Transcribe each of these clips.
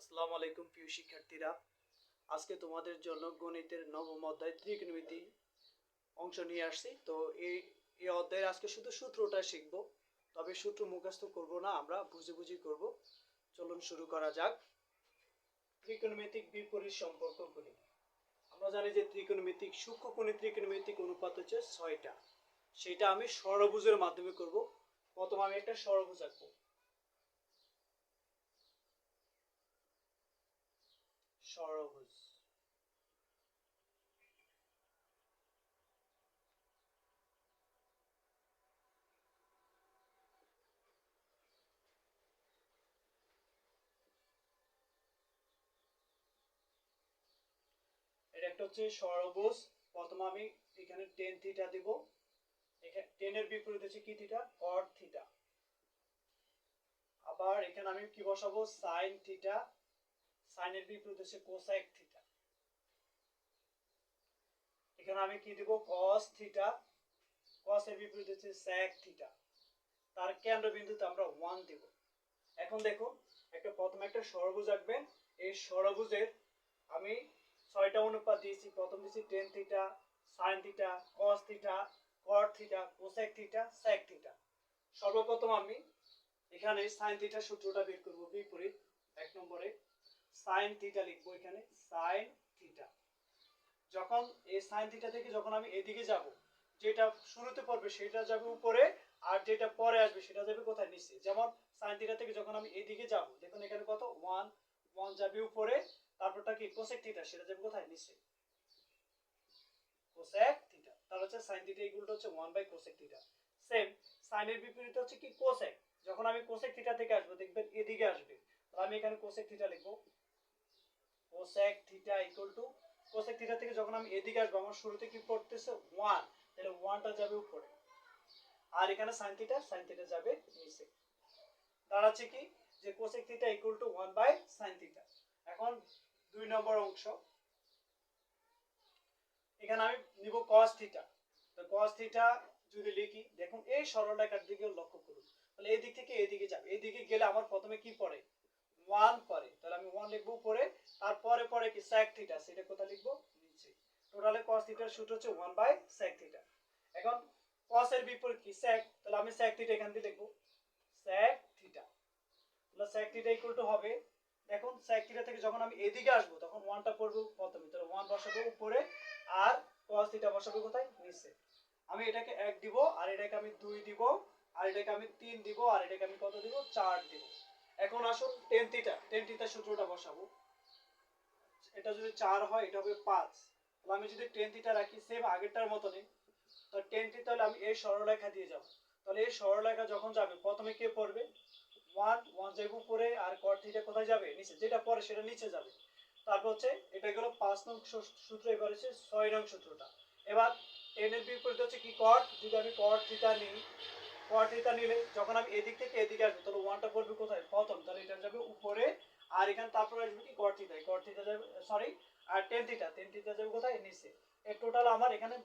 আসসালামু আলাইকুম প্রিয় শিক্ষার্থীরা, আজকে তোমাদের জন্য গণিতের নবম অধ্যায় ত্রিকোণমিতি অংশ নিয়ে আসছি। তো এই অধ্যায়ের আজকে শুধু সূত্রটা শিখব, তবে সূত্র মুখস্থ করব না, আমরা বুঝে বুঝে করব। চলুন শুরু করা যাক। ত্রিকোণমিতিক বিপরীত সম্পর্কগুলি। আমরা জানি যে ত্রিকোণমিতিক সূক্ষ্মকোণী ত্রিকোণমিতিক অনুপাত হচ্ছে 6টা। সেটা আমি ষড়ভুজের মাধ্যমে করব। প্রথমে আমি একটা ষড়ভুজ আঁকবো। ষড়ভুজ, এটা একটা হচ্ছে ষড়ভুজ। প্রথমে আমি এখানে টেন থিটা দিব। এখানে টেনের বিপরীত হচ্ছে কি থিটা, কট থিটা। আবার এখানে আমি কি বসাবো, সাইন থিটা। সাইনের বিপরীত হচ্ছে কোসাইক থিটা। এখানে আমি কি দিব, কস থিটা। কসের বিপরীত হচ্ছে সেক থিটা। তার কেন্দ্রবিন্দুতে আমরা 1 দেব। এখন দেখুন, প্রথমে একটা ষড়ভুজ আঁকবেন। এই ষড়ভুজের আমি 6টা অনুপাত দিয়েছি। প্রথম দিয়েছি tan theta, sine theta, cos theta, cot theta, cosec theta, sec theta. সর্বপ্রথম আমি এখানে সাইন থিটার সূত্রটা বের করব। বিপরীত 1 নম্বরে সাইন থিটা লিখবো। এখানে সাইন থিটা, যখন এই সাইন থিটা থেকে যখন আমি এদিকে যাব, যেটা শুরুতে পড়বে সেটা যাবে উপরে, আর যেটা পরে আসবে সেটা যাবে কোথায়, নিচে। যেমন সাইন থিটা থেকে যখন আমি এদিকে যাব, দেখুন এখানে কত 1 1 যাবে উপরে, তারপরটা কি কোসেক থিটা, সেটা যাবে কোথায়, নিচে। কোসেক থিটা, তাহলে হচ্ছে সাইন থিটা ইকুয়াল টু হচ্ছে 1 বাই কোসেক থিটা। সেম সাইনের বিপরীত হচ্ছে কি, কোসেক। যখন আমি কোসেক থিটা থেকে আসবো, দেখবেন এদিকে আসবে, তাহলে আমি এখানে কোসেক থিটা লিখবো। Cosec theta equal two, cosec theta থেকে যখন আমি এদিকে আসবো, আমার শুরুতে কি পড়তেছে 1, তাহলে 1টা যাবে উপরে, আর এখানে সাইন থিটা যাবে নিচে। দাঁড়াচ্ছে কি, যে cosec theta equal to 1 by sine theta. এখন 2 নম্বর অংশ, এখানে আমি নিব cos থিটা। তো cos থিটা যদি লিখি, দেখুন এই সরলরেখার দিকে লক্ষ্য করুন, তাহলে এই দিক থেকে এদিকে যাবে। এইদিকে গেলে আমার প্রথমে কি পড়ে, 1 পড়ে, তাহলে আমি 1 লিখবো উপরে। তারপরে পরে কি sec থিটা, সেটা কোথায় লিখবো, নিচে। টোটালে cos থিটার সূত্র হচ্ছে 1 বাই sec থিটা। এখন cos এর বিপরীত কি, sec, তাহলে আমি sec থিটা এখান দিয়ে লিখবো, sec থিটা। তাহলে sec থিটা ইকুয়াল টু হবে, দেখুন sec থিটা থেকে যখন আমি এদিকে আসবো, তখন 1টা পড়বে প্রথমে, তাহলে 1 বসাবো উপরে, আর cos থিটা বসাবো কোথায়, নিচে। আমি এটাকে 1 দিব, আর এটাকে আমি 2 দিব, আর এটাকে আমি 3 দিব, আর এটাকে আমি কত দিব, 4 দিব। এখন আসুন টেন থিটার সূত্রটা বসাবো। এটা যদি 4 হয়, এটা হবে 5। তাহলে আমি যদি টেন থিটা রাখি সেম আগেরটার মতনই, তো টেন থিটা, তাহলে আমি এই সরলরেখা দিয়ে যাব। তাহলে এই সরলরেখা যখন যাবে, প্রথমে কে পড়বে, 1 1 যাবে উপরে, আর cot থিটা কোথায় যাবে, নিচে। যেটা পরে সেটা নিচে যাবে। তারপর হচ্ছে এটা গেল 5 নং সূত্র। এবার হচ্ছে 6 নং সূত্রটা। এবার টেন এর বিপরীত হচ্ছে কি, cot। যদি আমি cot থিটা নিই, cot থিটা নিলে যখন আমি এদিক থেকে এদিকে আসবো, তাহলে 1টা পড়বে কোথায়, প্রথম, তাহলে এটা যাবে উপরে, আর এখানে তারপর আসবে কি, cot থিটা যাবে, সরি, আর টেন থিটা যাবে কোথায়, নিচে। এর টোটাল আমার এখানে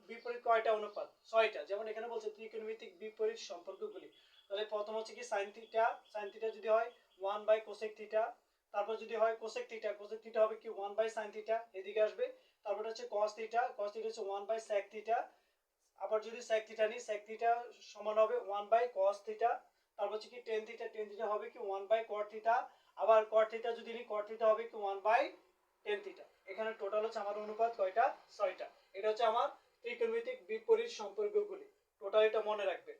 বিপরীত কয়টা অনুপাত, 6টা। যেমন এখানে বলছে ত্রিকোণমিতিক বিপরীত সম্পর্কগুলি। তাহলে প্রথম হচ্ছে কি সাইন থিটা যদি হয় 1 বাই কোসেক থিটা, তারপর যদি হয় কোসেক থিটা হবে কি 1 বাই সাইন থিটা, এদিকে আসবে। তারপর হচ্ছে cos থিটা হচ্ছে 1 বাই sec থিটা। আবার যদি sec থিটা নিই, sec থিটা সমান হবে 1 বাই cos থিটা। তারপর হচ্ছে কি টেন থিটা হবে কি 1 বাই cot থিটা। আবার cot থিটা যদি নিই, cot থিটা হবে কি 1 বাই টেন থিটা। এখানে টোটাল হচ্ছে আমার অনুপাত কয়টা, 6টা। এটা হচ্ছে আমার ত্রিকোণমিতিক বিপরীত সম্পর্কগুলি। টোটাল এটা মনে রাখবে।